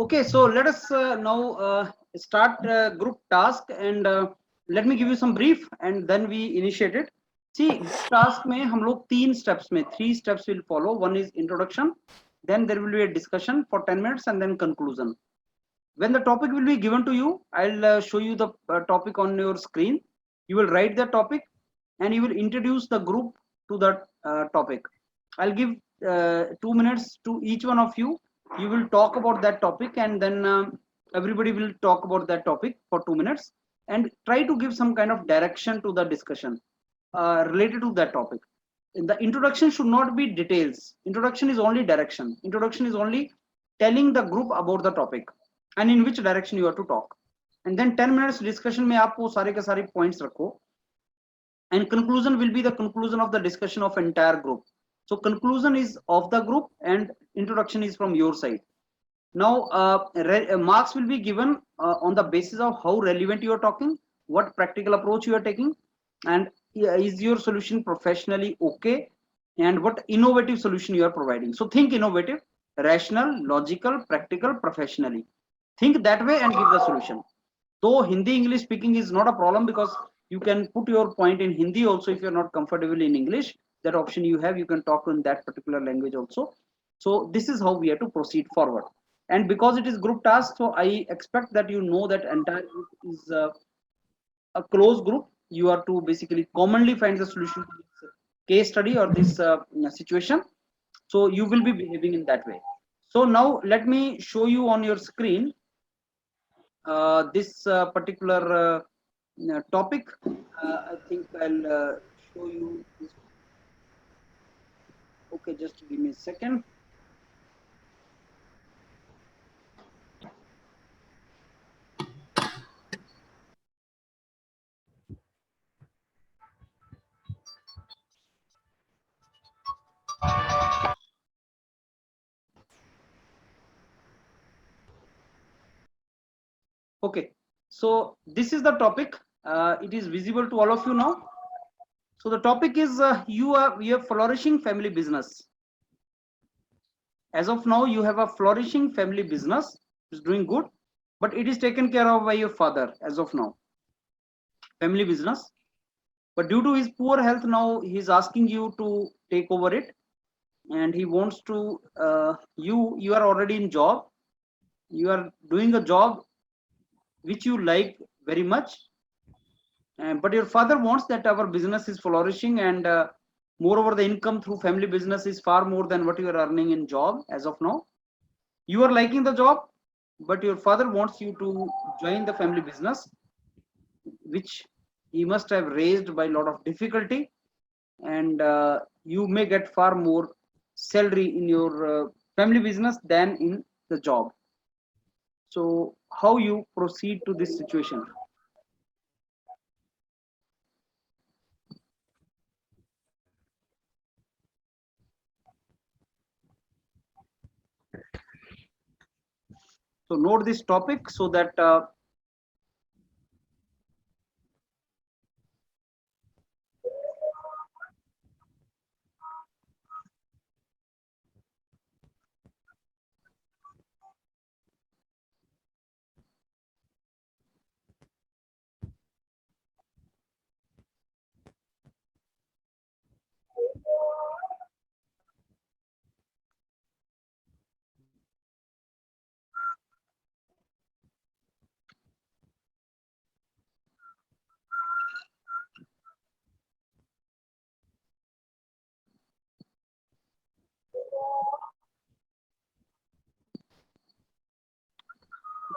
Okay, so let us now start group task, and let me give you some brief and then we initiate it. See, group task mein hum log three steps will follow. One is introduction, then there will be a discussion for 10 minutes and then conclusion. When the topic will be given to you, I'll show you the topic on your screen. You will write the topic and you will introduce the group to that topic. I'll give 2 minutes to each one of you. You will talk about that topic, and then everybody will talk about that topic for 2 minutes and try to give some kind of direction to the discussion related to that topic. The introduction should not be details. Introduction is only direction. Introduction is only telling the group about the topic and in which direction you have to talk. And then 10 minutes discussion mein aap wo sare ke sare points rakho, and conclusion will be the conclusion of the discussion of entire group. So conclusion is of the group and introduction is from your side. Now marks will be given on the basis of how relevant you are talking, what practical approach you are taking, and is your solution professionally okay, and what innovative solution you are providing. So think innovative, rational, logical, practical, professionally. Think that way and give the solution. Though Hindi English speaking is not a problem, because you can put your point in Hindi also. If you're not comfortable in English, that option you have, you can talk in that particular language also. So this is how we have to proceed forward. And because it is group task, so I expect that you know that entire group is a closed group. You are to basically commonly find the solution to this case study or this situation. So you will be behaving in that way. So now let me show you on your screen this particular topic. I think I'll show you this. Okay, just give me a second. Okay, so this is the topic. It is visible to all of you now. So the topic is you have flourishing family business. As of now, you have a flourishing family business. It's doing good, but it is taken care of by your father as of now. Family business, but due to his poor health, now he's asking you to take over it, and he wants to. You are already in job. You are doing a job which you like very much, but your father wants that our business is flourishing, and moreover the income through family business is far more than what you are earning in job as of now. You are liking the job, but your father wants you to join the family business, which he must have raised by a lot of difficulty, and you may get far more salary in your family business than in the job. So how you proceed to this situation? So note this topic so that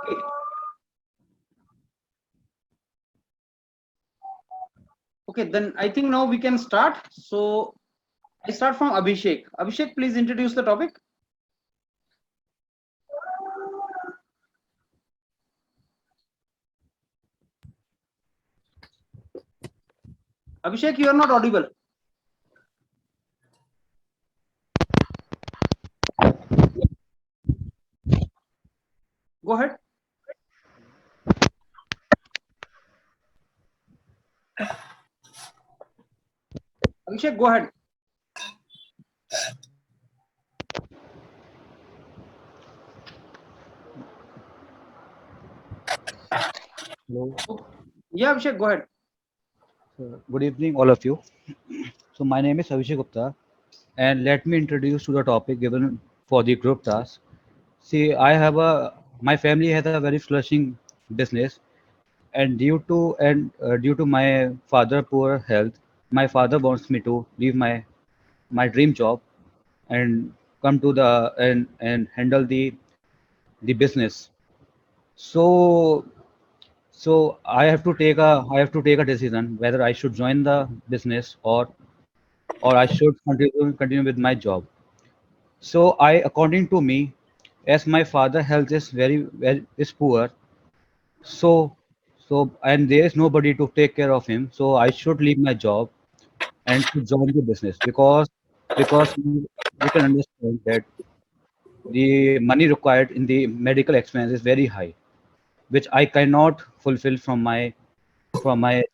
okay. Okay, then I think now we can start. So I start from Abhishek. Abhishek, please introduce the topic. Abhishek, you are not audible. Go ahead. Abhishek, go ahead. Hello. Yeah, Abhishek, go ahead. Good evening, all of you. So my name is Abhishek Gupta, and let me introduce to the topic given for the group task. See, my family has a very flourishing business, and due to my father poor health, my father wants me to leave my dream job and come to the and handle the business. So I have to take a decision whether I should join the business or I should continue with my job. So according to me, as my father health is very is poor, so and there is nobody to take care of him, so I should leave my job and to join the business because you can understand that the money required in the medical expense is very high, which I cannot fulfill from my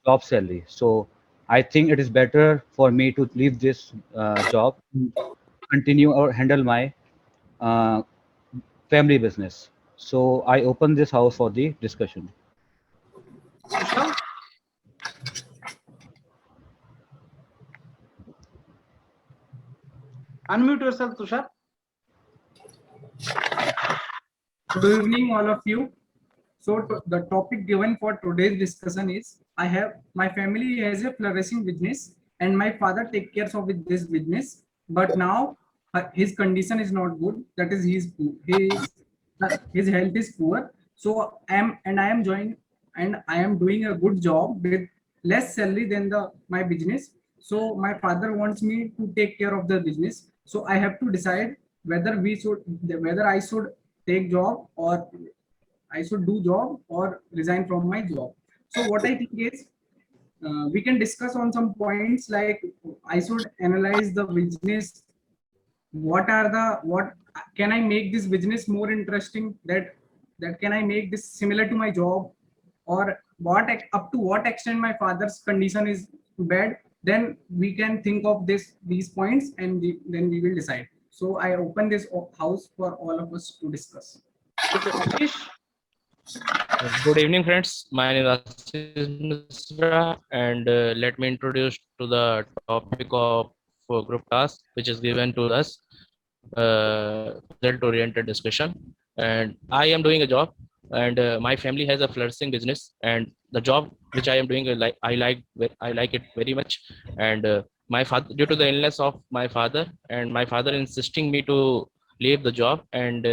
job salary. So I think it is better for me to leave this job, continue or handle my uh, family business. So I open this house for the discussion. Tushar, unmute yourself, Tushar. Good evening, all of you. So the topic given for today's discussion is my family has a flourishing business and my father take care of this business. But now his condition is not good. That is his health is poor. So I am joining and I am doing a good job with less salary than my business. So my father wants me to take care of the business. So I have to decide whether I should take job or I should do job or resign from my job. So what I think is we can discuss on some points like I should analyze the business. What can I make this business more interesting? That can I make this similar to my job, or what up to what extent my father's condition is bad? Then we can think of these points and then we will decide. So I open this house for all of us to discuss. Okay, Ashish. Good evening, friends. My name is Ashish Misra, and let me introduce to the topic of group task, which is given to us, result-oriented discussion. And I am doing a job, and my family has a flourishing business, and the job which I am doing, I like it very much. And my father, due to the illness of my father, and my father insisting me to leave the job and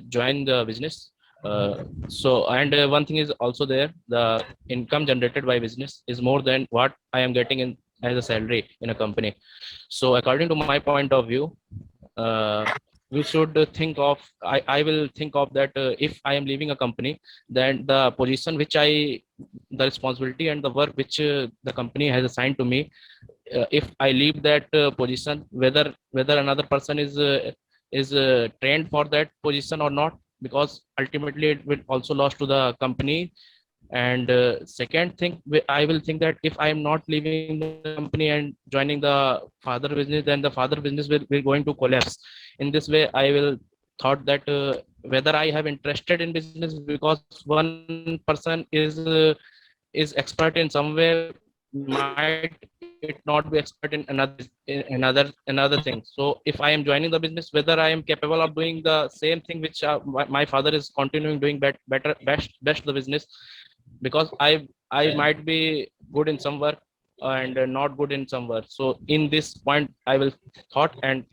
join the business. One thing is also there, the income generated by business is more than what I am getting in as a salary in a company. So according to my point of view, we should think of, I will think of that if I am leaving a company, then the position which the responsibility and the work which the company has assigned to me, if I leave that position, whether another person is trained for that position or not, because ultimately it will also loss to the company. And second thing, I will think that if I am not leaving the company and joining the father business, then the father business will going to collapse. In this way, I will thought that whether I have interested in business, because one person is expert in somewhere, might it not be expert in another thing. So if I am joining the business, whether I am capable of doing the same thing which my father is continuing doing best the business, because I might be good in some work and not good in some work. So in this point I will thought and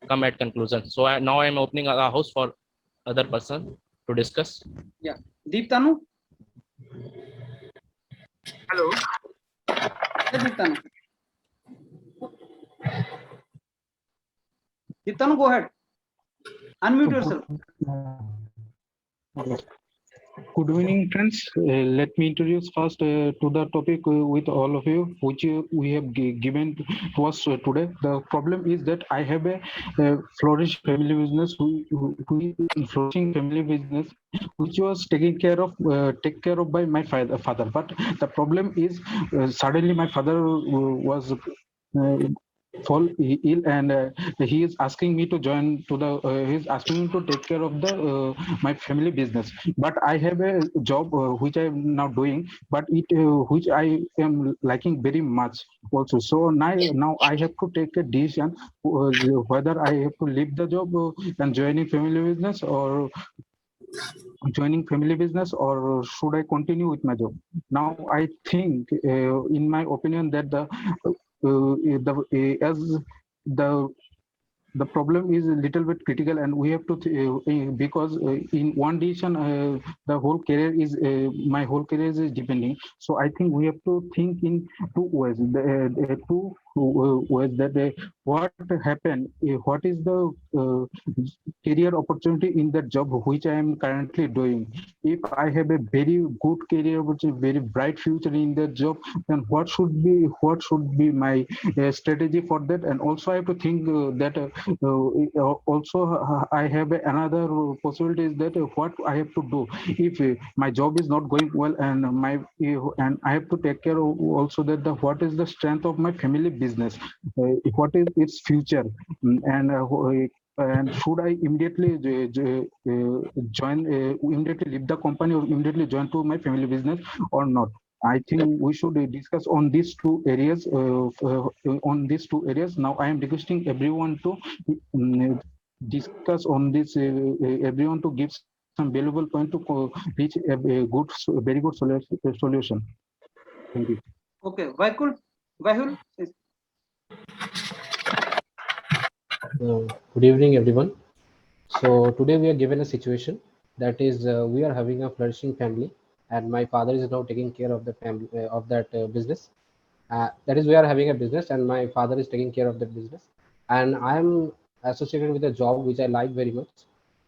come at conclusion. So now I am opening a house for other person to discuss. Yeah, Deeptanu. Hello. Yeah, Deeptanu. Deeptanu, go ahead. Unmute yourself. Good evening, friends. Let me introduce first to the topic with all of you, which we have given to us today. The problem is that I have a flourishing family business, flourishing family business, which was taken care of by my father. But the problem is suddenly my father was fall ill, and he is asking me to join to the he is asking me to take care of the my family business. But I have a job which I am now doing, but it which I am liking very much also. So now I have to take a decision whether I have to leave the job and joining family business, or should I continue with my job. Now I think in my opinion that as the the problem is a little bit critical, and we have to because in one decision the whole career is my whole career is depending. So I think we have to think in two ways, two ways that what happened, what is the career opportunity in that job which I am currently doing. If I have a very good career, which is very bright future in that job, then what should be my strategy for that. And also I have to think that also I have another possibility is that what I have to do if my job is not going well, and and I have to take care of also that what is the strength of my family business, what is its future. And should I immediately join immediately leave the company, or immediately join to my family business or not. I think we should discuss on these two areas. Now I am requesting everyone to discuss on this. Everyone to give some valuable point to reach a very good solution. Thank you. Okay, Vahul. Good evening, everyone. So today we are given a situation that is we are having a flourishing family, and my father is now taking care of the family of that business. That is, we are having a business, and my father is taking care of that business, and I am associated with a job which I like very much.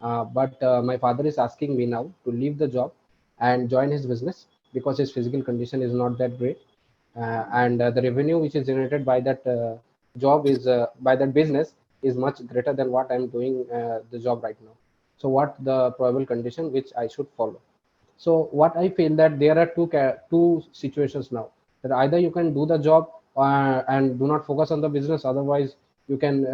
But my father is asking me now to leave the job and join his business because his physical condition is not that great, and the revenue which is generated by that job is by that business is much greater than what I'm doing the job right now. So what the probable condition which I should follow? So what I feel that there are two situations now, that either you can do the job and do not focus on the business, otherwise you can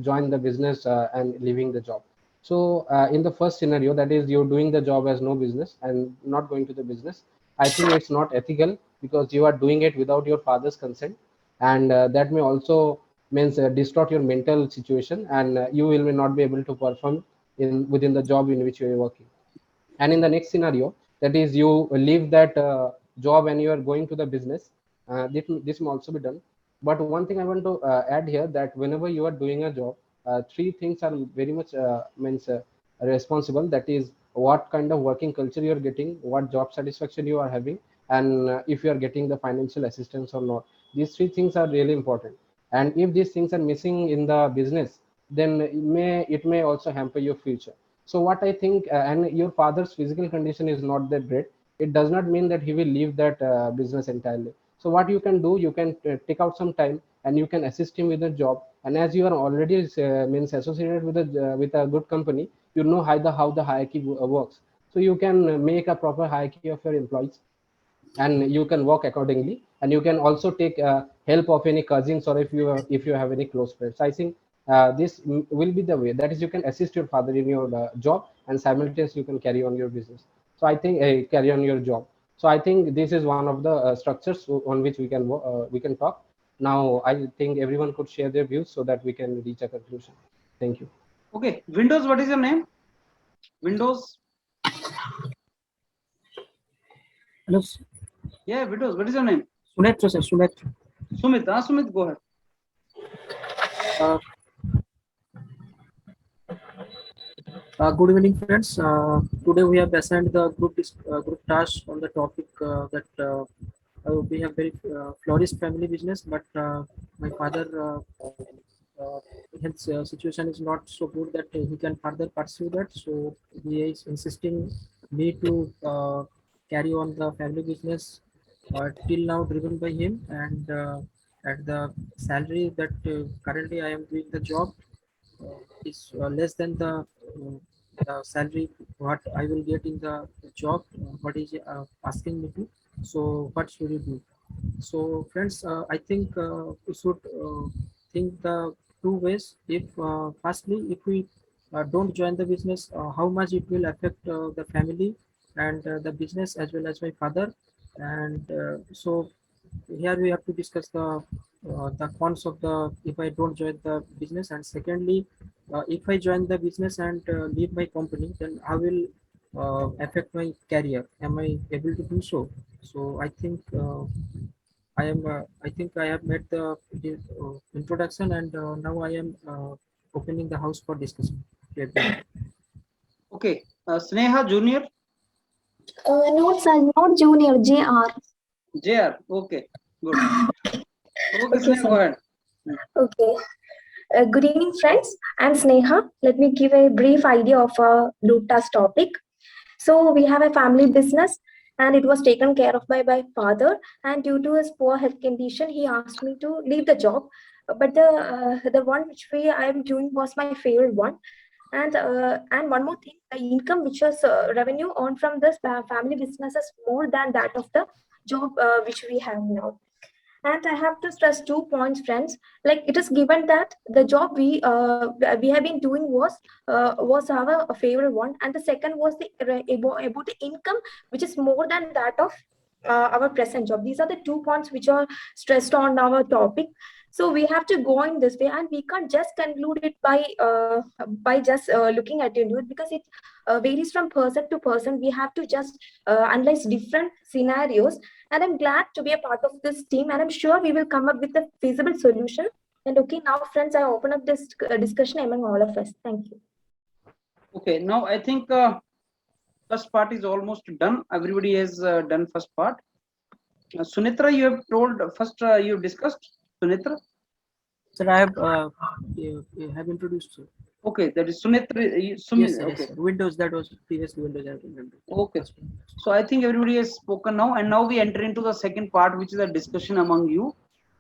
join the business and leaving the job. So in the first scenario, that is you're doing the job as no business and not going to the business, I think it's not ethical because you are doing it without your father's consent, and that may also means distort your mental situation, and you will not be able to perform in within the job in which you are working. And in the next scenario, that is you leave that job and you are going to the business, this may also be done. But one thing I want to add here, that whenever you are doing a job, three things are very much means responsible. That is what kind of working culture you are getting, what job satisfaction you are having, and if you are getting the financial assistance or not. These three things are really important, and if these things are missing in the business, then it may also hamper your future. So what I think, and your father's physical condition is not that great, it does not mean that he will leave that business entirely. So what you can do, you can take out some time and you can assist him with a job. And as you are already means associated with a good company, you know how the hierarchy works. So you can make a proper hierarchy of your employees, and you can work accordingly, and you can also take help of any cousins, or if you have any close friends. I think this will be the way, that is you can assist your father in your job, and simultaneously you can carry on your business. So I think carry on your job. So I think this is one of the structures on which we can talk. Now I think everyone could share their views so that we can reach a conclusion. Thank you. Okay, Windows, what is your name? Windows. Hello. Yeah, Windows, what is your name? Sunitra, sir. Sunitra. Sumit. Sumit, go ahead. Good evening, friends. Today we have assigned the group task on the topic that we have very flourished family business, but my father his situation is not so good that he can further pursue that. So he is insisting me to carry on the family business till now driven by him, and at the salary that currently I am doing the job is less than the salary what I will get in the job. What is asking me to? So what should you do? So friends, I think we should think the two ways. If firstly, if we don't join the business, how much it will affect the family and the business as well as my father. And so here we have to discuss the cons of the if I don't join the business, and secondly, if I join the business and leave my company, then how will affect my career? Am I able to do so? So I think I am. I think I have made the introduction, and now I am opening the house for discussion. Okay, Sneha Junior. No, sir, not junior, JR. JR. Okay, good. Okay, Okay, Sneha, go sir. ahead. Okay. Good evening, friends. I'm Sneha. Let me give a brief idea of a group task topic. So we have a family business, and it was taken care of by my father. And due to his poor health condition, he asked me to leave the job. But the one which I am doing was my favorite one. And one more thing, the income which was revenue earned from this family business is more than that of the job which we have now. And I have to stress 2 points, friends. Like, it is given that the job we have been doing was our favorite one, and the second was the about the income, which is more than that of our present job. These are the 2 points which are stressed on our topic. So we have to go in this way, and we can't just conclude it by just looking at it, because it varies from person to person. We have to just analyze different scenarios, and I'm glad to be a part of this team, and I'm sure we will come up with a feasible solution. And okay, now friends, I open up this discussion among all of us. Thank you. Okay, now I think first part is almost done. Everybody has done first part. Sunitra, you have told first. You discussed Sunitra. Sir, I have introduced. Sir. Okay, that is Sunitra. Yes, sir, Okay. yes, sir. Windows, that was previously Windows. I remember. Okay. So I think everybody has spoken now, and now we enter into the second part, which is a discussion among you.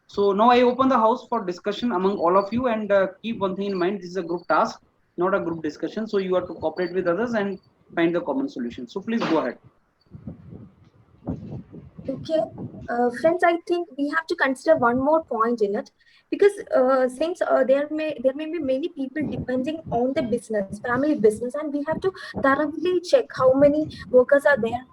So now I open the house for discussion among all of you, and keep one thing in mind: this is a group task, not a group discussion. So you have to cooperate with others and find the common solution. So please go ahead. Okay, friends, I think we have to consider one more point in it, because since there may be many people depending on the business, family business, and we have to thoroughly check how many workers are there,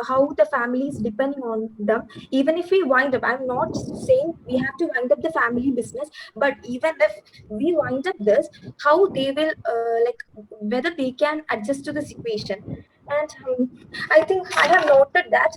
how the family is depending on them. Even if we wind up, I'm not saying we have to wind up the family business, but even if we wind up this, how they will whether they can adjust to the situation. And I think I have noted that.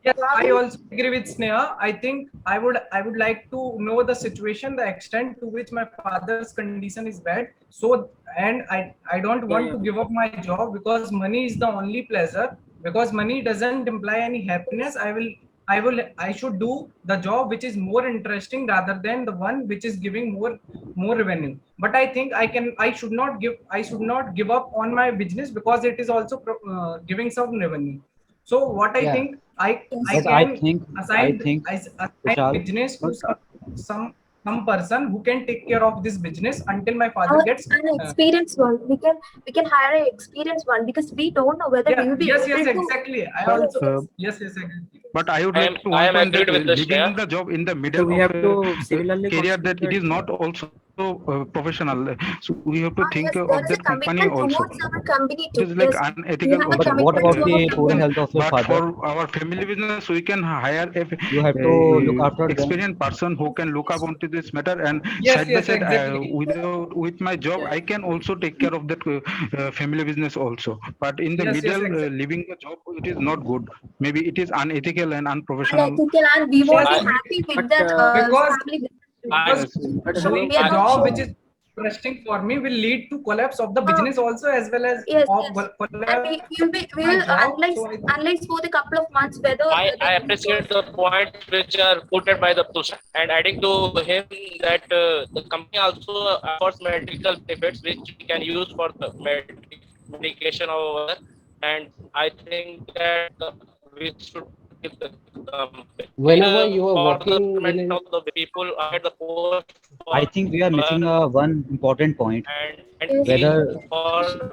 Yes, I also agree with Sneha. I think I would like to know the situation, the extent to which my father's condition is bad. So, and I don't want to give up my job, because money is the only pleasure. Because money doesn't imply any happiness. I should do the job which is more interesting rather than the one which is giving more revenue. But I think I should not give up on my business, because it is also giving some revenue. So what I think I can assign business to some person who can take care of this business until my father gets an experienced one. We can hire an experienced one, because we don't know whether we will be able to. Exactly. I also exactly. But I would like to want that leaving the job in the middle So we have of to career, that it is not also professional. So we have to think Yes, of there is a that company commitment also. towards our company It too. is like Yes, unethical. we have a But what commitment about to our the poor company. health of your But father? for our family business, we can hire You have to look after them. experienced person who can look up onto this matter, and Yes, side by side, exactly. with my job, I can also take care of that family business also. But in the middle, leaving the job, it is not good. Maybe it is unethical and unprofessional. Unethical, and we won't be happy with that because family because So doing we are a not job sure. which is interesting for me will lead to collapse of the business also, as well as Yes, of yes. And collapse we of will my job. analyze for the couple of months whether I appreciate the points which are quoted by the Tusha, and adding to him that the company also offers medical benefits which we can use for the medication over there, and I think that we should give the company Whenever you are for the working in betterment of the people at the post I think we are missing one important point. and Whether for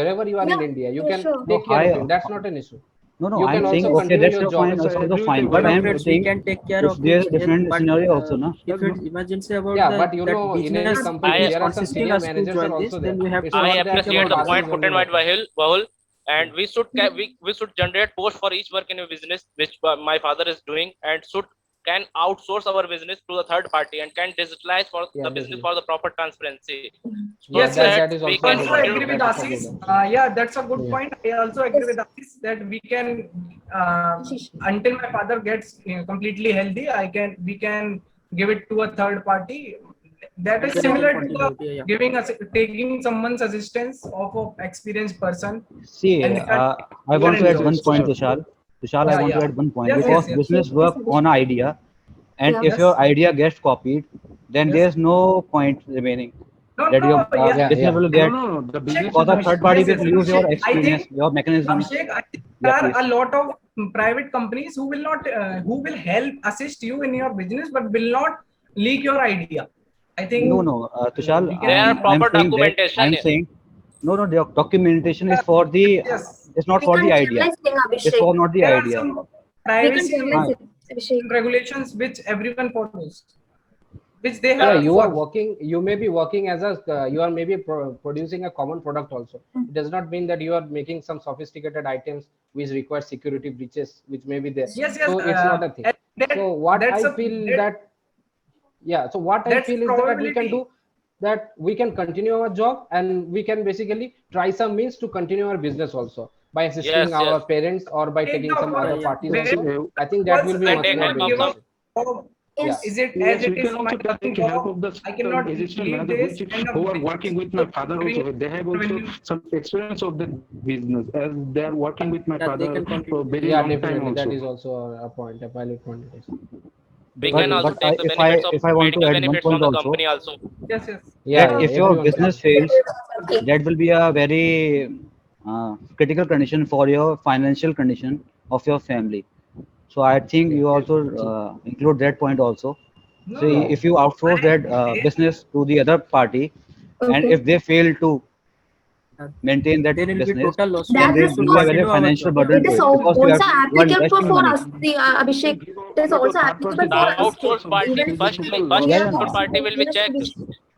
wherever you are in India, you can sure. take care of him. That's not an issue. No, You I'm can saying also okay, continue that's your your job. fine, So also agree with fine. the But Hello I'm friends, we saying can take care if of there's his a different health, but scenario also, no? if it's emergency about Yeah, the but you that know, in business any company, is there are some consisting senior us to managers are join this, also then there. we have It's to I not that appreciate the your father point is put only in by working. Bahul, and we should generate post for each work in a business which my father is doing, and should can outsource our business to the third party and can digitalize for Yeah, the business definitely. for the proper transparency. Yes, that that is we also I can good. also agree with That is a Ashish. good option. Yeah, that's a good Yeah. point. I also agree with Ashish that we can, until my father gets completely healthy, we can give it to a third party. That is Then we can similar to continue it. Yeah, yeah. taking someone's assistance of an experienced person, See, and I you are want to in add job. one point, Tushar. Tushar. Tushar, I Yeah, want to yeah. add one point Yes, because yes, yes. business work on an idea, and Yeah. if your idea gets copied, then Yes. there's no point remaining No, that your no, yeah. Yeah, business yeah. will No, get, no, the business because is a not. third party Yes, yes. will use your Abhishek, experience, your mechanism. I think Yeah, there are please. a lot of private companies who will not, who will help assist you in your business, but will not leak your idea. I think No, no, Tushar, we can there are see. I'm proper saying that documentation. I'm saying no, no. The documentation is for the. Yes, It's not We for can the idea. journalize thing, It's Abhishek. for not the there are idea. some We can privacy journalize Uh, it, Abhishek. regulations which everyone follows, which they Yeah, have to you are follow. working, you may be working as a, you are maybe producing a common product also. It does not mean that you are making some sophisticated items which require security breaches, which may be there. Yes, yes. So it's not a thing. So what That's I feel that, yeah, so what I that's feel is that we can probability. do, that we can continue our job and we can basically try some means to continue our business also by assisting Yes, our yes. parents or by Take taking the some other Yeah, yeah. parties where also. I think that was will be And much take more help of give some. beneficial. up. Yeah. Is it as Yes, it we is can my also current take help job? of the I cannot existing leave manager this and who are working with my father giving also. They have also revenue. some experience of the business as they are working with my Yeah, they father can for a continue. very Yeah, long time definitely. That also. is also a point, a valid point. It is. We but can So, also but take the if I benefits of if I want to medical add one benefits from point the also, company also. Yes, yes. yeah, that yeah, if your everyone business can. fails, Okay. that will be a very critical condition for your financial condition of your family. So I think Yeah. you also include that point also. So No, if you outsource that business to the other party, and Okay. if they fail to Uh, maintain that There will be business, total loss. So then That we there is should will be a also, very continue our financial job. burden it to is it because also you are applicable investing for money. us, the Abhishek. Give out It is to the also third applicable party The for that us too. outsourced also party Even this first is if the we first Yeah, are loss. yeah, outsourced no. party will be yes, checked.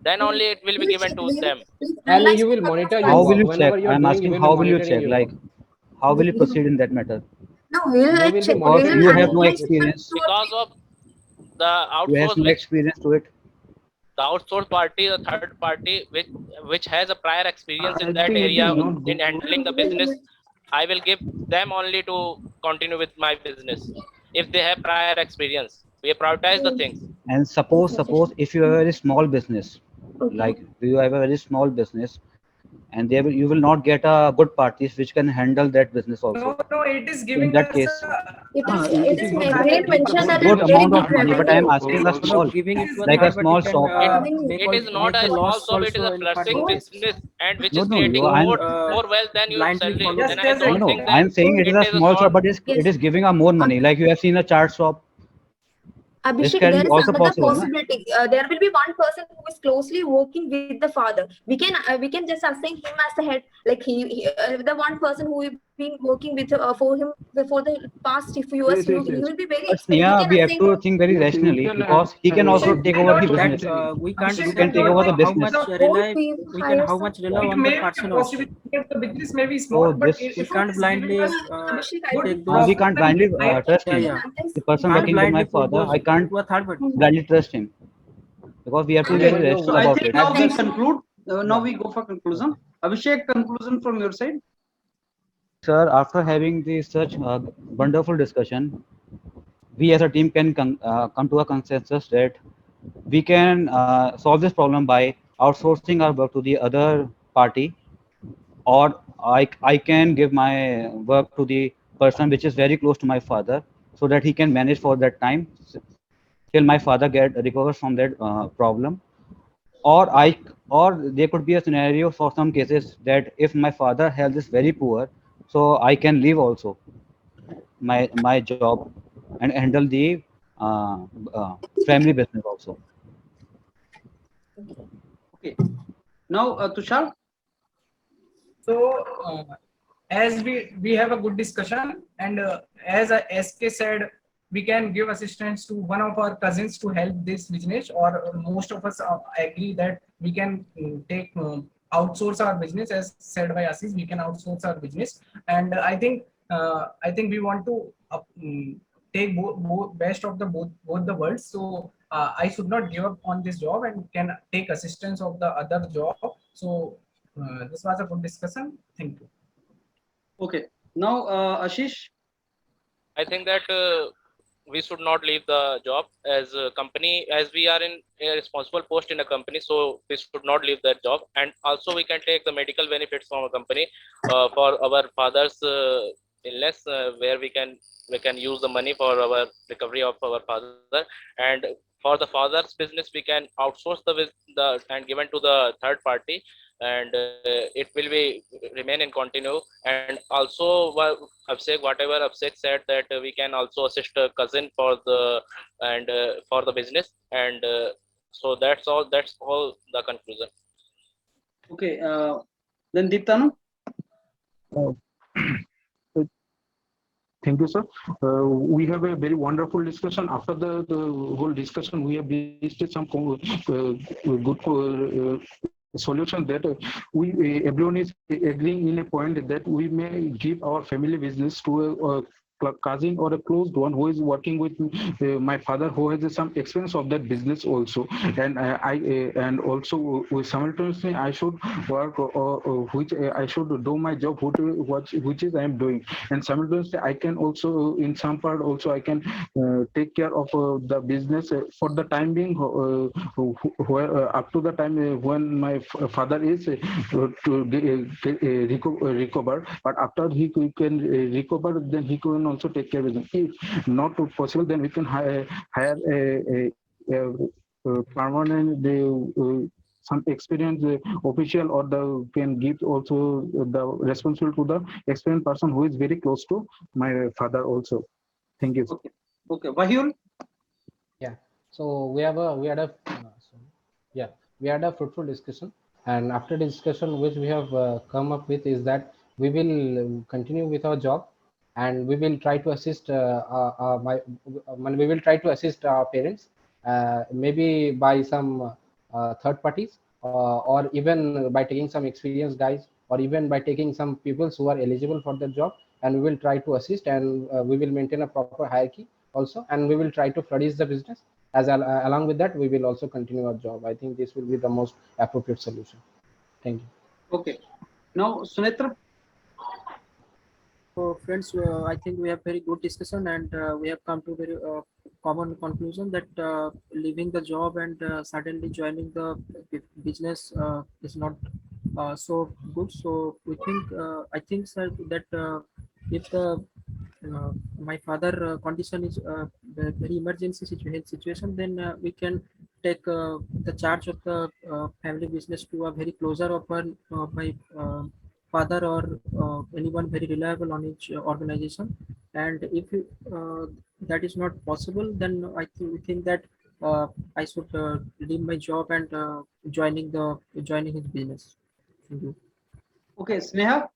Then only it will be given to them. And analyze you will the monitor purpose your How first. will work. you check? Whenever you are I'm doing, you asking will be how will you monitoring check? your Like, work. how will you proceed in that matter? No, we'll You will be check. We Because will you monitoring have your no analyze work. the experience. Because of the You have outsource no which experience to it. the outsourced party, the third party which has a prior experience in I that think it is area not in good. handling the business, I will give them only to continue with my business if they have prior experience. We prioritize the things. And suppose if you have a very small business, Okay. like you have a very small business, and there you will not get a good parties which can handle that business also. no, no. It is So in giving that us case, It It is is not clearly that give the mentioned whole that good it's very amount business big of to money, third but I am revenue. party asking a No, no, small, also. giving it to a like a third party small can shop. Revenue. It is not make a the small loss shop, it is also a in flourishing further. business and which No, is no, you. creating Don't more wealth than your blindly salary. follow Yes, Then the I yes, No, don't trend. no. think that I'm saying it is it a is a small shop, small. but Yes. it is giving a more money. Like you have seen a chart shop. This Abhishek, can there be is also another possible, no? possibility. There will be one person who is closely working with the father. We can just assign him as the head, like the one person who will be working with for him for the past few years. Yes, yes, He yes. will be very But expert. We Sneha, can we have assign to him. think very Yes, you rationally can because he can also take I over the don't That business. we can't Abhishek, He I can depend take don't over on the think how business. much The whole rely. team We can hires how some. much rely it on the may be person a also. possibility that the business may be So small, but this, We if it can't is giving blindly us Abhishek, I good think we profit can't and blindly life, trust yeah, him. yeah. sometimes The person Can't working with my blindly father, propose I can't to a third party. blindly trust him because we have to be Whenever very you rational So I about think it. now as we the conclude. Now yeah, we go for conclusion. okay. Abhishek, conclusion from your side. Sir, after having this such wonderful discussion, we as a team can come to a consensus that we can solve this problem by outsourcing our work to the other party, or I can give my work to the person which is very close to my father so that he can manage for that time till my father get recovers from that problem. Or or there could be a scenario for some cases that if my father health is very poor, so I can leave also my job and handle the uh, uh, family business also. Okay. Now, Tushar. so as we have a good discussion, and as SK said, we can give assistance to one of our cousins to help this business, or most of us agree that we can take outsource our business. As said by Assis, we can outsource our business, and I think we want to take both best of the both the worlds. So I should not give up on this job and can take assistance of the other job So this was a good discussion. Thank you. Okay. Now, Ashish. I think that we should not leave the job as a company, as we are in a responsible post in a company, so we should not leave that job. And also we can take the medical benefits from a company for our father's illness, where we can use the money for our recovery of our father. And for the father's business we can outsource the and given to the third party, and it will be remain in continue. And also Abhishek, whatever Abhishek said, that we can also assist a cousin for the and for the business. And so that's all the conclusion. Okay. Then Deeptanu. Thank you, sir. We have a very wonderful discussion. After the whole discussion, we have reached some good solution that everyone is agreeing in a point that we may give our family business to a cousin or a closed one who is working with my father, who has some experience of that business also. And and also simultaneously I should work which I should do my job which is I am doing, and simultaneously I can also in some part also I can take care of the business for the time being, up to the time when my father is recover. But after he can recover, then he can also take care of it. If not possible, then we can hire a permanent some experienced official, or the can give also the responsibility to the experienced person who is very close to my father also. Thank you. Okay. Okay. Vahyul. Yeah. So we had a fruitful discussion, and after the discussion which we have come up with is that we will continue with our job, and we will try to assist we will try to assist our parents, maybe by some third parties, or even by taking some experienced guys, or even by taking some people who are eligible for the job, and we will try to assist, and we will maintain a proper hierarchy also, and we will try to flourish the business. As along with that, we will also continue our job. I think this will be the most appropriate solution. Thank you. Okay. Now, Sunitra. So friends, I think we have very good discussion, and we have come to very common conclusion that leaving the job and suddenly joining the business is not so good. So we think, I think, sir, that if the my father condition is very emergency situation, then we can take the charge of the family business to a very closer of my father, or anyone very reliable on each organization. And if that is not possible, then I think that I should leave my job and joining his business. Thank you. Okay, Sneha.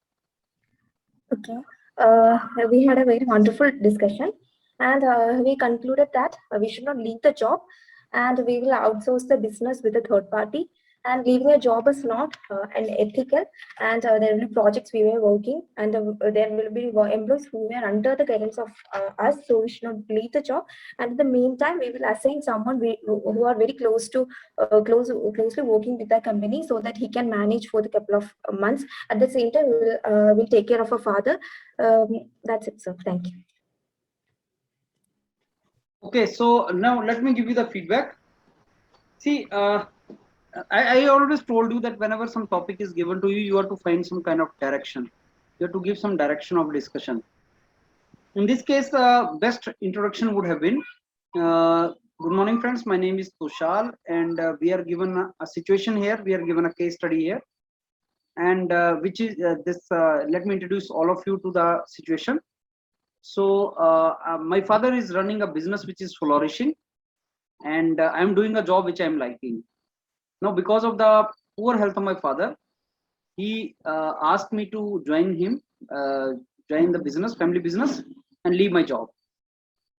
Okay. We had a very wonderful discussion, and we concluded that we should not leave the job, and we will outsource the business with a third party. And leaving a job is not unethical, and there will be projects we were working, and there will be employees who were under the guidance of us, so we should not leave the job. And in the meantime, we will assign someone who are very close to closely working with the company, so that he can manage for the couple of months. At the same time, we'll take care of our father. That's it, sir. Thank you. Okay, so now let me give you the feedback. See, I always told you that whenever some topic is given to you, you have to find some kind of direction. You have to give some direction of discussion. In this case, the best introduction would have been, good morning, friends. My name is Tushal, and we are given a situation here. We are given a case study here, and which is this. Let me introduce all of you to the situation. So my father is running a business which is flourishing, and I'm doing a job which I'm liking. Now, because of the poor health of my father, he asked me to join him, join the business, family business, and leave my job.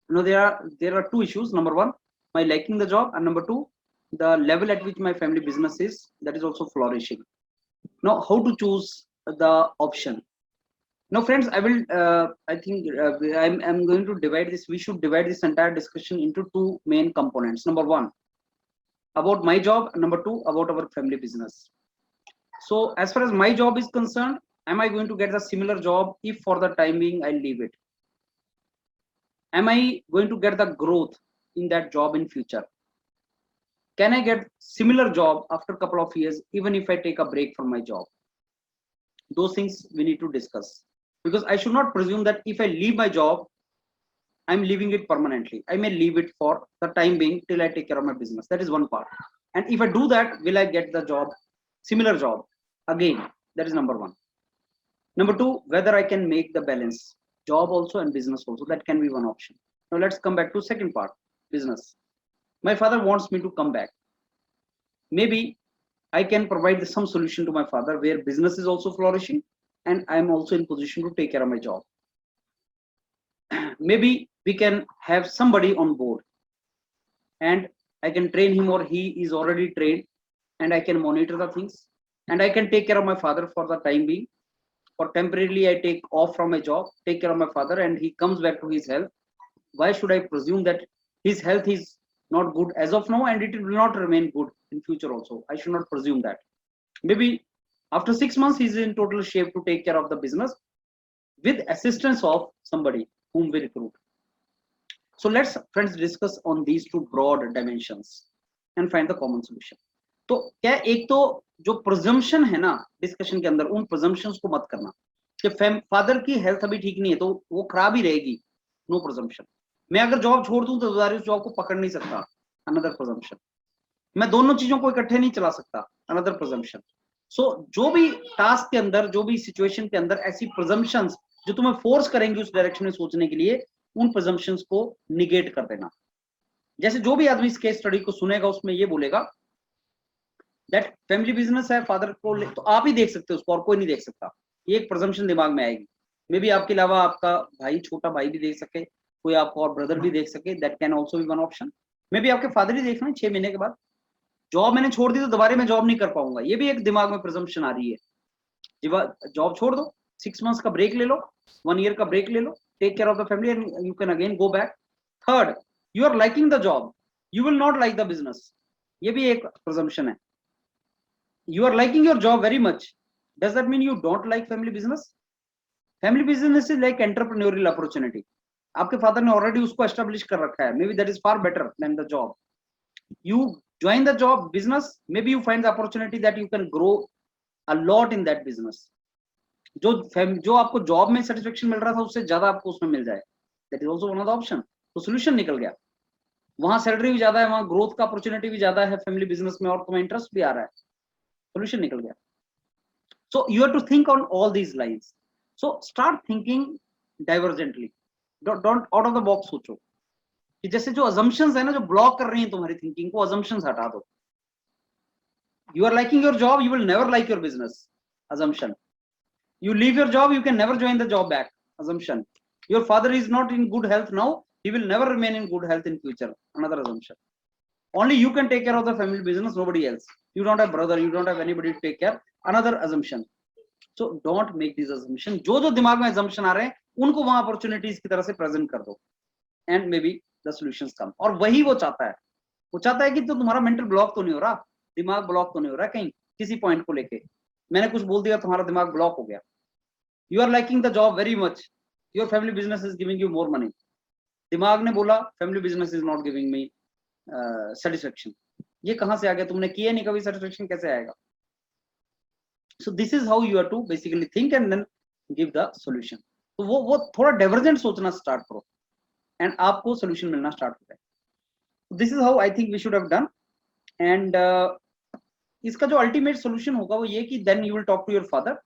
Now, there are two issues. Number one, my liking the job, and number two, the level at which my family business is, that is also flourishing. Now, how to choose the option? Now, friends, I will. I think I'm going to divide this. We should divide this entire discussion into two main components. Number one, about my job, and number two, about our family business. So as far as my job is concerned, am I going to get a similar job if for the time being I leave it? Am I going to get the growth in that job in future? Can I get similar job after a couple of years, even if I take a break from my job? Those things we need to discuss, because I should not presume that if I leave my job, I'm leaving it permanently. I may leave it for the time being till I take care of my business. That is one part. And if I do that, will I get the job, similar job again? That is number one. Number two, whether I can make the balance, job also and business also. That can be one option. Now let's come back to second part, business. My father wants me to come back. Maybe I can provide some solution to my father where business is also flourishing and I'm also in position to take care of my job. Maybe we can have somebody on board and I can train him, or he is already trained, and I can monitor the things and I can take care of my father for the time being. Or temporarily I take off from my job, take care of my father, and he comes back to his health. Why should I presume that his health is not good as of now and it will not remain good in future also? I should not presume that. Maybe after 6 months he's in total shape to take care of the business with assistance of somebody whom we recruit. So let's friends discuss on these two broad dimensions and find the common solution. तो क्या एक तो जो presumption है ना discussion के अंदर, उन presumptions को मत करना कि फादर की हेल्थ अभी ठीक नहीं है तो वो खराब ही रहेगी. No presumption. मैं अगर जॉब छोड़ दूं तो दोबारा उस जॉब को पकड़ नहीं सकता. Another presumption. मैं दोनों चीजों को इकट्ठे नहीं चला सकता. Another presumption. सो जो भी टास्क के अंदर, जो भी सिचुएशन के अंदर ऐसी presumptions जो तुम्हें फोर्स करेंगे उस डायरेक्शन में सोचने के लिए, उन presumptions को निगेट कर देना. जैसे जो भी आदमी इस केस स्टडी को सुनेगा उसमें ये बोलेगा दैट फैमिली बिजनेस है, फादर को तो आप ही देख सकते हो उसको और कोई नहीं देख सकता. ये एक presumption दिमाग में आएगी. मे बी आपके अलावा आपका भाई, छोटा भाई भी देख सके, कोई आपका और ब्रदर भी देख सके. That can also be one option. May be आपके फादर ही देख रहे हैं 6 महीने के बाद जॉब मैंने छोड़ दी तो दोबारा मैं जॉब नहीं कर पाऊंगा. ये भी एक दिमाग में presumption आ रही है. जॉब छोड़ दो, 6 months का ब्रेक ले लो, 1 year का ब्रेक ले लो, take care of the family and you can again go back. Third, you are liking the job, you will not like the business. ये भी एक presumption है. You are liking your job very much. Does that mean you don't like family business? Family business is like entrepreneurial opportunity. आपके father ने already उसको establish कर रखा है. Maybe that is far better than the job. You join the job business, maybe you find the opportunity that you can grow a lot in that business. जो आपको job में satisfaction मिल रहा था उससे ज्यादा आपको उसमें मिल जाए. That is also one of the option. तो सोल्यूशन निकल गया. वहां सैलरी भी ज्यादा है, वहां ग्रोथ का अपॉर्चुनिटी भी ज्यादा है फैमिली बिजनेस में, और तुम्हें इंटरेस्ट भी आ रहा है. Solution निकल गया. So you have to think on all these lines. So start thinking divergently. Don't out of the box सोचो कि जैसे जो assumptions है ना जो ब्लॉक कर रही हैं तुम्हारी थिंकिंग को, assumptions हटा दो. You are liking your job, you will never like your business. Assumption. You leave your job, you can never join the job back. Assumption. Your father is not in good health now, he will never remain in good health in future. Another assumption. Only you can take care of the family business, nobody else. You don't have brother, you don't have anybody to take care. Another assumption. So don't make these assumptions. जो दिमाग में assumption आ रहे हैं उनको वहां opportunities की तरह से present कर दो, and maybe the solutions come. और वही वो चाहता है. वो चाहता है कि तो तुम्हारा mental block तो नहीं हो रहा, दिमाग block तो नहीं हो रहा कहीं किसी point को लेके. मैंने कुछ बोल दिया तुम्हारा दिमाग block हो गया. You are liking the job very much. Your family business is giving you more money. दिमाग ने बोला family business is not giving me satisfaction. ये कहां से आ गया? तुमने किया नहीं कभी, satisfaction कैसे आएगा? So this is how you have to basically think and then give the solution. तो वो थोड़ा divergent सोचना start करो and आपको solution मिलना start हो जाए. This is how I think we should have done. And इसका जो ultimate solution होगा वो ये कि then you will talk to your father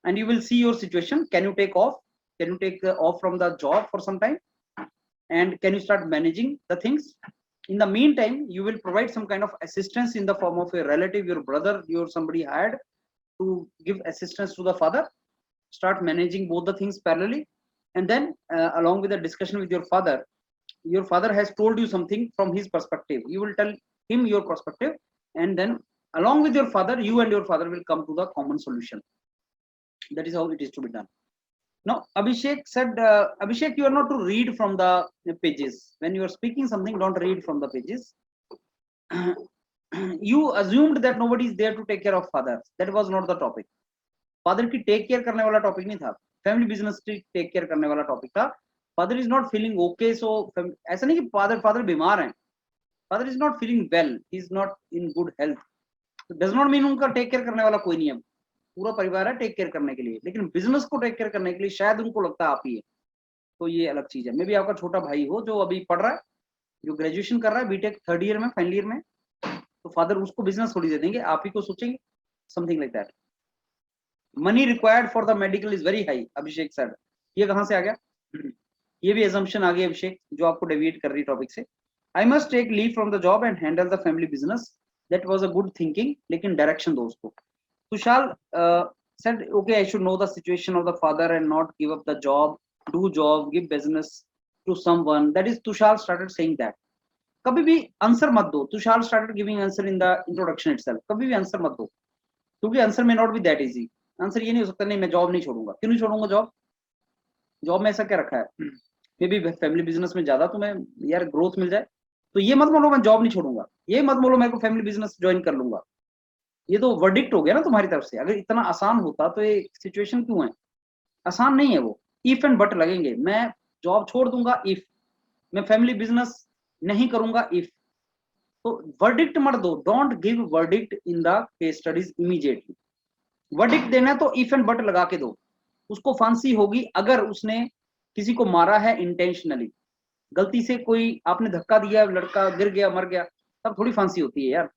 and you will see your situation. Can you take off? Can you take off from the job for some time? And can you start managing the things? In the meantime, you will provide some kind of assistance in the form of a relative, your brother, your somebody hired to give assistance to the father. Start managing both the things parallelly. And then along with the discussion with your father has told you something from his perspective. You will tell him your perspective. And then along with your father, you and your father will come to the common solution. That is how it is to be done. Now, Abhishek said, Abhishek, you are not to read from the pages. When you are speaking something, don't read from the pages. You assumed that nobody is there to take care of father. That was not the topic. Father की take care करने वाला topic नहीं था, family business की take care करने वाला topic था. Father is not feeling okay, so ऐसा नहीं कि फादर बीमार हैं, father is not feeling well, he is not in good health, does not mean उनका टेक केयर करने वाला कोई नहीं है, पूरा परिवार है टेक केयर करने के लिए, लेकिन बिजनेस को टेक केयर करने के लिए शायद उनको लगता है आप ही है, तो ये अलग चीज है. मे बी आपका छोटा भाई हो जो अभी पढ़ रहा है, जो ग्रेजुएशन कर रहा है, बीटेक थर्ड ईयर में, फाइनल ईयर में, तो फादर उसको बिजनेस थोड़ी दे देंगे, आप ही को सोचेंगे, something like that. Money required for the medical is very high, Abhishek sir. ये कहां से आ गया? ये भी एजम्पशन आ गई अभिषेक, जो आपको डेविएट कर रही टॉपिक से. I must take leave from the job and handle the family business, that was a good thinking, लेकिन डायरेक्शन दो उसको. Tushar said okay, I should know the situation of the father and not give up the job, do job, give business to someone. That is, Tushar started saying that. कभी भी answer मत दो. Tushar started giving answer in the introduction itself. कभी भी answer मत दो, क्योंकि answer may not be that easy. Answer ये नहीं हो सकता नहीं मैं जॉब नहीं छोड़ूंगा. क्यों नहीं छोड़ूंगा जॉब? जॉब में ऐसा क्या रखा है? मे बी फैमिली बिजनेस में ज्यादा तुम्हें यार ग्रोथ मिल जाए, तो ये मत बोलो मैं जॉब नहीं छोड़ूंगा, ये मत बोलो मैं को फैमिली बिजनेस ज्वाइन कर लूंगा. ये तो वर्डिक्ट हो गया ना तुम्हारी तरफ से. अगर इतना आसान होता तो ये सिचुएशन क्यों है? आसान नहीं है वो. इफ एंड बट लगेंगे. मैं जॉब छोड़ दूंगा इफ, मैं फैमिली बिजनेस नहीं करूंगा इफ. तो वर्डिक्ट मत दो. Don't give verdict in the case studies immediately. Verdict देना है तो इफ एंड बट लगा के दो. उसको फांसी होगी अगर उसने किसी को मारा है इंटेंशनली, गलती से कोई आपने धक्का दिया, लड़का गिर गया मर गया, तब थोड़ी फांसी होती है यार.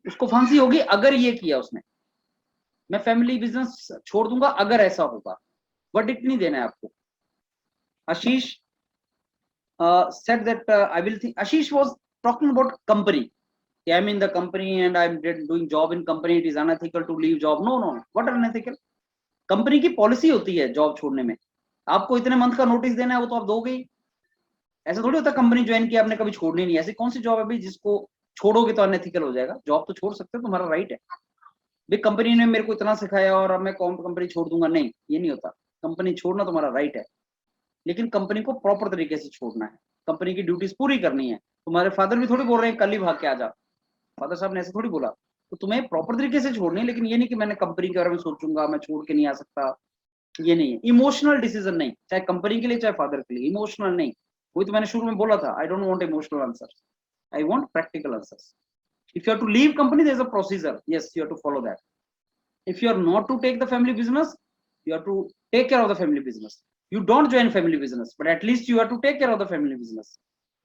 उसको फांसी होगी अगर ये किया उसने. मैं फैमिली बिजनेस छोड़ दूंगा अगर ऐसा होगा. वर्डिक्ट नहीं देना है आपको. आशीष said that I will think. Ashish was talking about company. I am in the company and I am doing job in company. It is unethical to leave job. No, no. What unethical? Company की policy होती है job छोड़ने में. आपको इतने month का notice देना है, वो तो आप दोगे ही. ऐसा थोड़ी होता कंपनी ज्वाइन किया आपने कभी छोड़नी नहीं. ऐसी कौन सी जॉब है भाई जिसको छोड़ोगे तो अनएथिकल हो जाएगा? जॉब तो छोड़ सकते हो, तुम्हारा राइट है. भाई कंपनी ने मेरे को इतना सिखाया और अब मैं कंपनी छोड़ दूंगा, नहीं, ये नहीं होता. कंपनी छोड़ना तुम्हारा राइट है, लेकिन कंपनी को प्रॉपर तरीके से छोड़ना है. कंपनी की ड्यूटीज पूरी करनी है. तुम्हारे फादर भी थोड़ी बोल रहे हैं कल ही भाग के आ जा. फादर साहब ने ऐसे थोड़ी बोला. तो तुम्हें प्रॉपर तरीके से छोड़नी है, लेकिन ये नहीं कि मैंने कंपनी के बारे में सोचूंगा, मैं छोड़ के नहीं आ सकता. ये नहीं है. इमोशनल डिसीजन नहीं, चाहे कंपनी के लिए चाहे फादर के लिए. इमोशनल नहीं. वही तो मैंने शुरू में बोला था. I don't want emotional answer, I want practical answers. If you have to leave company, there is a procedure. Yes, you have to follow that. If you are not to take the family business, you have to take care of the family business. You don't join family business, but at least you have to take care of the family business.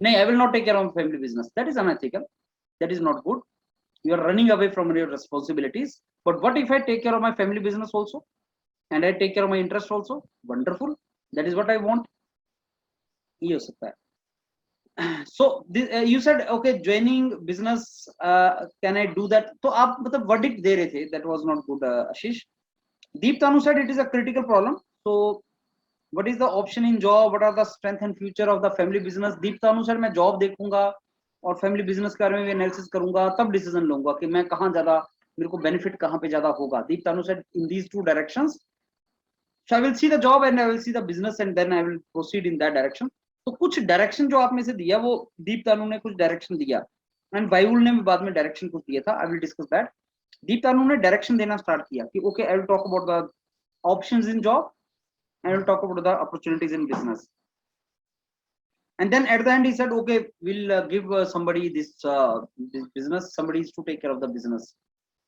No, I will not take care of family business. That is unethical. That is not good. You are running away from your responsibilities. But what if I take care of my family business also, and I take care of my interest also? Wonderful. That is what I want. ये हो सकता है. So you said okay, joining business, can I do that? तो आप मतलब verdict दे रहे थे. That was not good, Ashish. Deep Tanu said it is a critical problem. So what is the option in job? What are the strength and future of the family business? Deep Tanu said मैं job देखूंगा और family business के बारे में भी analysis करूंगा, तब decision लूंगा कि मैं कहाँ ज्यादा मेरे को benefit कहाँ पे ज्यादा होगा. Deep Tanu said in these two directions. So I will see the job and I will see the business and then I will proceed in that direction. तो कुछ डायरेक्शन जो आप में से दिया, वो दीप तानू ने कुछ डायरेक्शन दिया एंड वायुल ने भी बाद में डायरेक्शन कुछ दिया था. I will discuss that. Deeptanu ने डायरेक्शन देना स्टार्ट किया कि okay, I will talk about the options in job, I will talk about the opportunities in business, and then at the end he said okay, will give somebody this business, somebody is to take care of the business.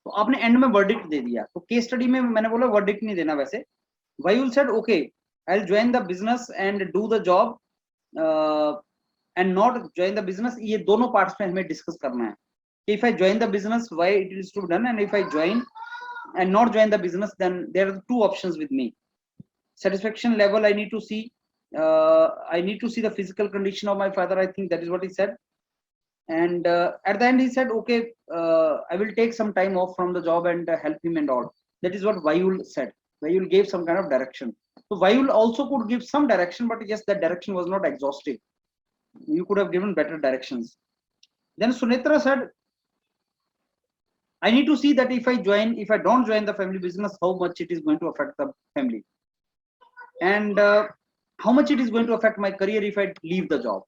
तो आपने and में verdict दे दिया. तो case study में मैंने बोला verdict नहीं देना. वैसे Vayul said okay, I will join the business and do the job and not join the business. ये दोनों पार्ट्स में हमें डिस्कस करना है. If I join the business, why it is to be done, and if I join and not join the business, then there are two options with me. Satisfaction level I need to see. I need to see the physical condition of my father. I think that is what he said. And at the end he said, okay, I will take some time off from the job and help him and all. That is what Vayul said. Vayul gave some kind of direction. So Vayul also could give some direction, but yes, that direction was not exhaustive. You could have given better directions. Then Sunitra said, I need to see that if I don't join the family business, how much it is going to affect the family, and how much it is going to affect my career if I leave the job.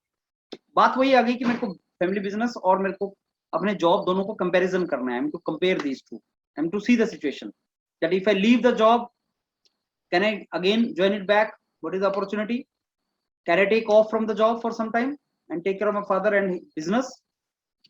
बात वही आ गई कि मेरे को family business और मेरे को अपने जॉब दोनों को कंपैरिजन करना है. I am to compare these two. I am to see the situation that if I leave the job, can I again join it back? What is the opportunity? Can I take off from the job for some time and take care of my father and business?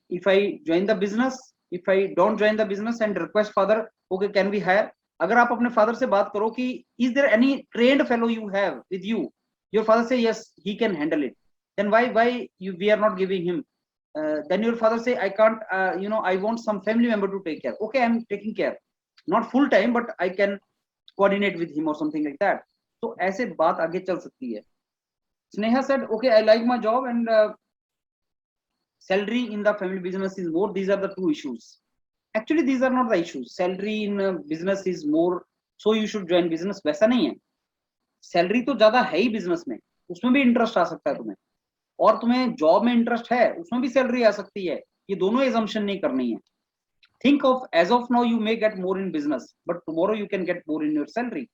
If I join the business, if I don't join the business and request father, okay, can we hire? अगर आप अपने father से बात करो कि is there any trained fellow you have with you? Your father say yes, he can handle it. Then why we are not giving him? Then your father say I can't. I want some family member to take care. Okay, I'm taking care, not full time, but I can coordinate with him or something like that. So ऐसे बात आगे चल सकती है. Sneha said, okay, I like my job and salary in the family business is more. These are the two issues. Actually, these are not the issues. Salary in business is more, so you should join business. वैसा नहीं है. Salary तो ज्यादा है ही business में, उसमें भी interest आ सकता है तुम्हें, और तुम्हें job में interest है, उसमें भी salary आ सकती है. ये दोनों assumption नहीं करनी है. Think of as of now you may get more in business, but tomorrow you can get more in your salary.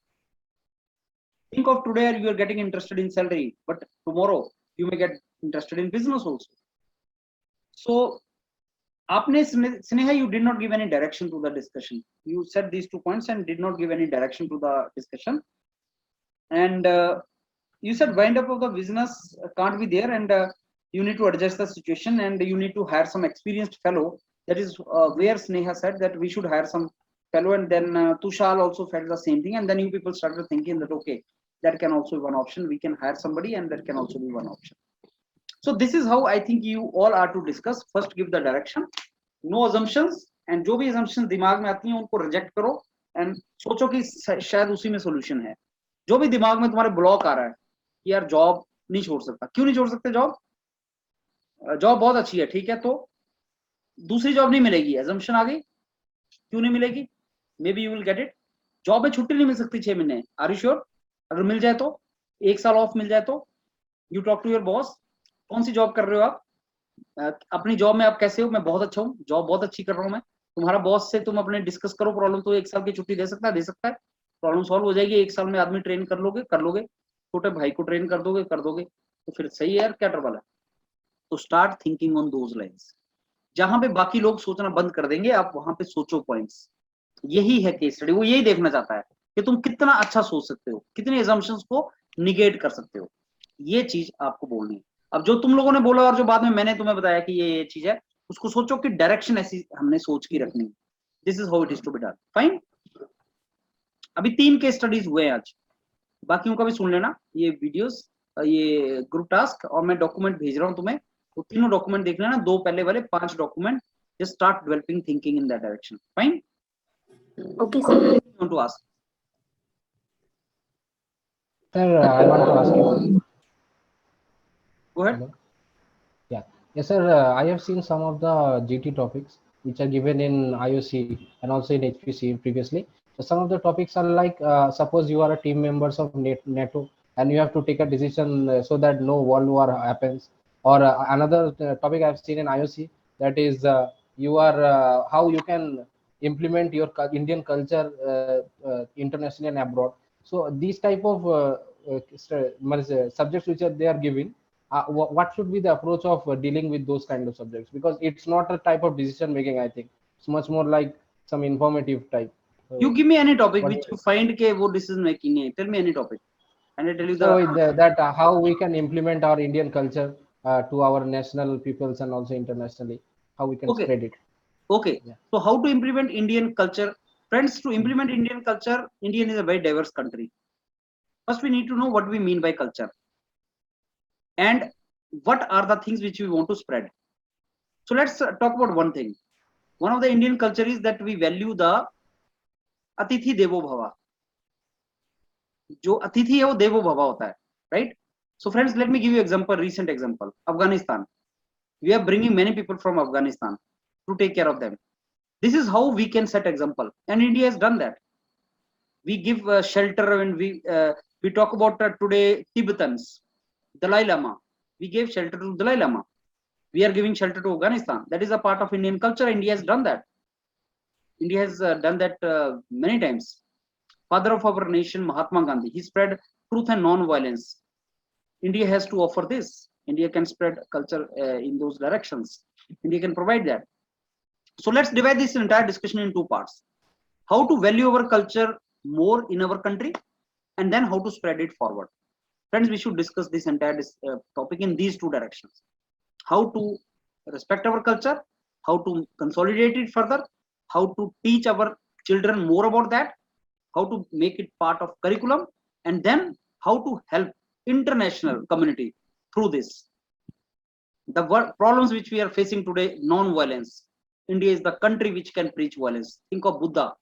Think of today you are getting interested in salary, but tomorrow you may get interested in business also. So, आपने Sneha, you did not give any direction to the discussion. You said these 2 points and did not give any direction to the discussion. And you said wind up of the business can't be there, and you need to adjust the situation, and you need to hire some experienced fellow. That is where Sneha said that we should hire some fellow, and then Tushal also felt the same thing, and then you people started thinking that okay, that can also be one option. We can hire somebody, and that can also be one option. So this is how I think you all are to discuss. First, give the direction, no assumptions, and जो भी assumptions दिमाग में आती हैं उनको reject करो, and सोचो कि शायद उसी में solution है. जो भी दिमाग में तुम्हारे block आ रहा है कि यार job नहीं छोड़ सकता, क्यों नहीं छोड़ सकते job? Job बहुत अच्छी है, ठीक है, तो दूसरी job नहीं मिलेगी, assumption आ गई, क्यों नहीं मिलेगी? Maybe you will get it. Job में छुट्टी नहीं मिल सकती 6 महीने, are you sure? अगर मिल जाए तो 1 साल ऑफ मिल जाए तो you talk to your boss, कौन सी जॉब कर रहे हो आप, अपनी जॉब में आप कैसे हो, मैं बहुत अच्छा हूँ, जॉब बहुत अच्छी कर रहा हूँ मैं. तुम्हारा बॉस से तुम अपने डिस्कस करो प्रॉब्लम, तो 1 साल की छुट्टी दे सकता है, प्रॉब्लम सॉल्व हो जाएगी. 1 साल में आदमी ट्रेन कर लोगे, छोटे भाई को ट्रेन कर दोगे, तो फिर सही है यार, क्या ट्रबल है. तो start thinking on those lines. जहां पे बाकी लोग सोचना बंद कर देंगे, आप वहां पे सोचो पॉइंट्स. यही है केस स्टडी, वो यही देखना चाहता है कि तुम कितना अच्छा सोच सकते हो, कितने assumptions को निगेट कर सकते हो. ये चीज आपको बोलनी है. अब जो तुम लोगों ने बोला और जो बाद में मैंने तुम्हें बताया कि ये चीज है, उसको सोचो कि डायरेक्शन ऐसी हमने सोच की रखनी है. This is how it is to be done. Fine. अभी 3 केस स्टडीज हुए हैं आज, बाकियों का भी सुन लेना ये वीडियोस, ये ग्रुप टास्क, और मैं डॉक्यूमेंट भेज रहा हूँ तुम्हें, वो तीनों डॉक्यूमेंट देख लेना, 2 पहले वाले 5 document. Just start developing thinking in that direction. Fine. Okay, sir. Want to ask? Sir, I want to ask you. Go ahead. Hello? Yeah. Yes, sir. I have seen some of the GT topics which are given in IOC and also in HPC previously. So some of the topics are like, suppose you are a team members of NATO and you have to take a decision so that no world war happens. Or another topic I have seen in IOC, that is you are how you can implement your Indian culture internationally and abroad. So these type of subjects which are they are given, what should be the approach of dealing with those kind of subjects? Because it's not a type of decision making, I think it's much more like some informative type. So you give me any topic which you find ke wo decision making hai. Tell me any topic and I tell you that how we can implement our Indian culture to our national peoples and also internationally, how we can spread it. Okay. Yeah. So how to implement Indian culture? Friends, to implement Indian culture, India is a very diverse country. First we need to know what we mean by culture and what are the things which we want to spread. So let's talk about one thing. One of the Indian culture is that we value the Atithi Devo Bhava. जो अतिथि है वो देवो भव होता है, right? So friends, let me give you example, recent example. Afghanistan. We are bringing many people from Afghanistan to take care of them. This is how we can set example, and India has done that. We give shelter, and we talk about today Tibetans, Dalai Lama. We gave shelter to Dalai Lama. We are giving shelter to Afghanistan. That is a part of Indian culture. India has done that. India has done that many times. Father of our nation, Mahatma Gandhi, he spread truth and non-violence. India has to offer this. India can spread culture in those directions. India can provide that. So let's divide this entire discussion in two parts: how to value our culture more in our country, and then how to spread it forward. Friends, we should discuss this entire topic in these two directions: how to respect our culture, how to consolidate it further, how to teach our children more about that, how to make it part of curriculum, and then how to help international community through this. The problems which we are facing today: non-violence. India is the country which can preach violence. Think of Buddha,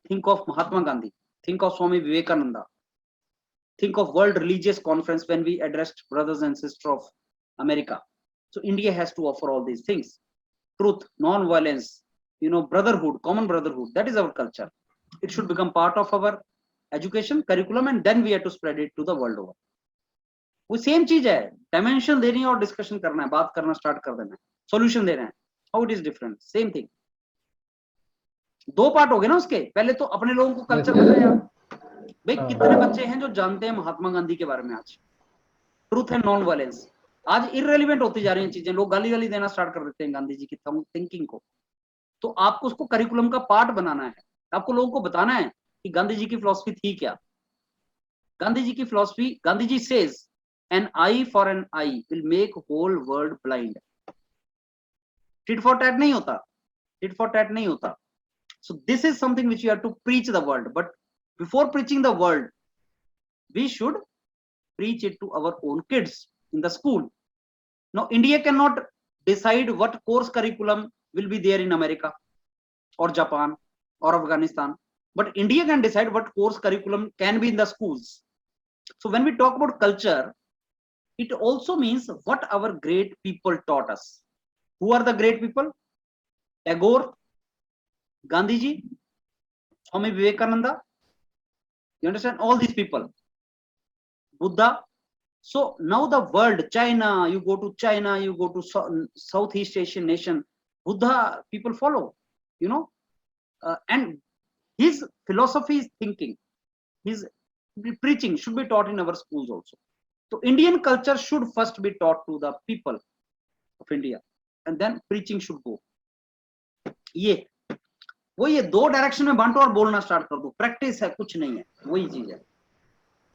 think of Mahatma Gandhi, think of Swami Vivekananda, think of World Religious Conference when we addressed brothers and sisters of America. So India has to offer all these things: truth, non-violence, brotherhood, common brotherhood. That is our culture. It should become part of our education curriculum, and then we have to spread it to the world over. वो same चीज है, dimension देनी है और discussion करना है, बात करना स्टार्ट कर देना है, सॉल्यूशन देना है. How it is different? Same thing. दो पार्ट हो गए ना उसके. पहले तो अपने लोगों को कल्चर बताया. भाई कितने बच्चे हैं जो जानते हैं महात्मा गांधी के बारे में? आज ट्रूथ एंड नॉन वायलेंस आज इररिलेवेंट होती जा रही हैं चीजें. लोग गाली गाली देना स्टार्ट कर देते हैं गांधी जी की थिंकिंग को. तो आपको उसको करिकुलम का पार्ट बनाना है. आपको लोगों को बताना है कि गांधी जी की फिलॉसफी थी क्या. गांधी जी की philosophy, Gandhi ji says an eye for an eye will make whole world blind. tit for tat nahi hota, tit for tat nahi hota. So this is something which you have to preach the world, but before preaching the world we should preach it to our own kids in the school. Now India cannot decide what course curriculum will be there in America or Japan or Afghanistan, but India can decide what course curriculum can be in the schools. So when we talk about culture, it also means what our great people taught us. Who are the great people? Tagore, Gandhi ji, Swami Vivekananda. You understand? All these people. Buddha. So now the world, China, you go to China, you go to Southeast Asian nation, Buddha people follow, and his philosophy is thinking, his preaching should be taught in our schools also. So Indian culture should first be taught to the people of India, and then preaching should go. ये दो direction में बांटो और बोलना start कर दो. Practice है, कुछ नहीं है, वही चीज है.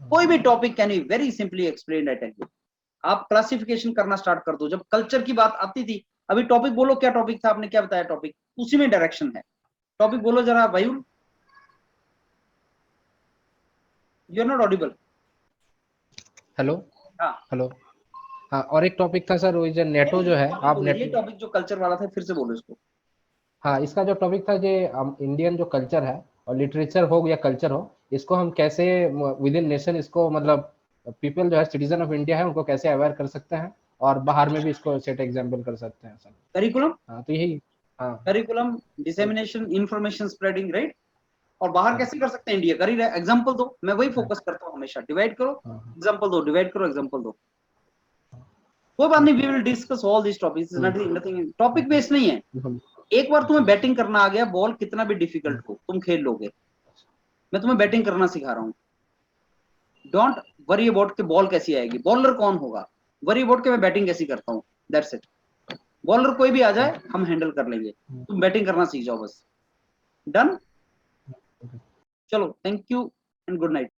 कोई भी topic can be very simply explained. I tell you, आप क्लासिफिकेशन करना स्टार्ट कर दो. जब कल्चर की बात आती थी, अभी टॉपिक बोलो, क्या टॉपिक था, आपने क्या बताया टॉपिक, उसी में डायरेक्शन है. टॉपिक बोलो जरा Vayul. You are not audible. Hello. Hello. हाँ, और एक टॉपिक था सर, वो जो नेटो जो है, आप ये टॉपिक जो कल्चर वाला था, फिर से बोलो इसको. हाँ, इसका जो टॉपिक था, जो इंडियन जो कल्चर है, और लिटरेचर हो या कल्चर हो, इसको हम कैसे विद इन नेशन, इसको मतलब पीपल जो है सिटीजन ऑफ इंडिया है, उनको कैसे अवेयर कर सकते हैं, और बाहर में भी इसको सेट एग्जाम्पल कर सकते हैं सर. करिकुलम. हाँ, तो यही. हाँ, curriculum, dissemination, information spreading, right. और बाहर कैसे कर सकते हैं? इंडिया कर ही रहा है. एग्जाम्पल दो. मैं वही फोकस करता हूँ हमेशा. डिवाइड करो, एग्जाम्पल दो, डिवाइड करो, एग्जाम्पल दो. कोई बात नहीं, we will discuss all this topics. Nothing topic based नहीं है. एक बार तुम्हें बैटिंग करना आ गया, बॉल कितना भी डिफिकल्ट हो तुम खेल लोगे. मैं तुम्हें बैटिंग करना सिखा रहा हूँ. डोंट वरी अबाउट कि बॉल कैसी आएगी, बॉलर कौन होगा. वरी अबाउट कि मैं बैटिंग कैसी करता हूँ. That's it. बॉलर कोई भी आ जाए हम हैंडल कर लेंगे. तुम बैटिंग करना सीख जाओ बस. डन. चलो, thank you and good night.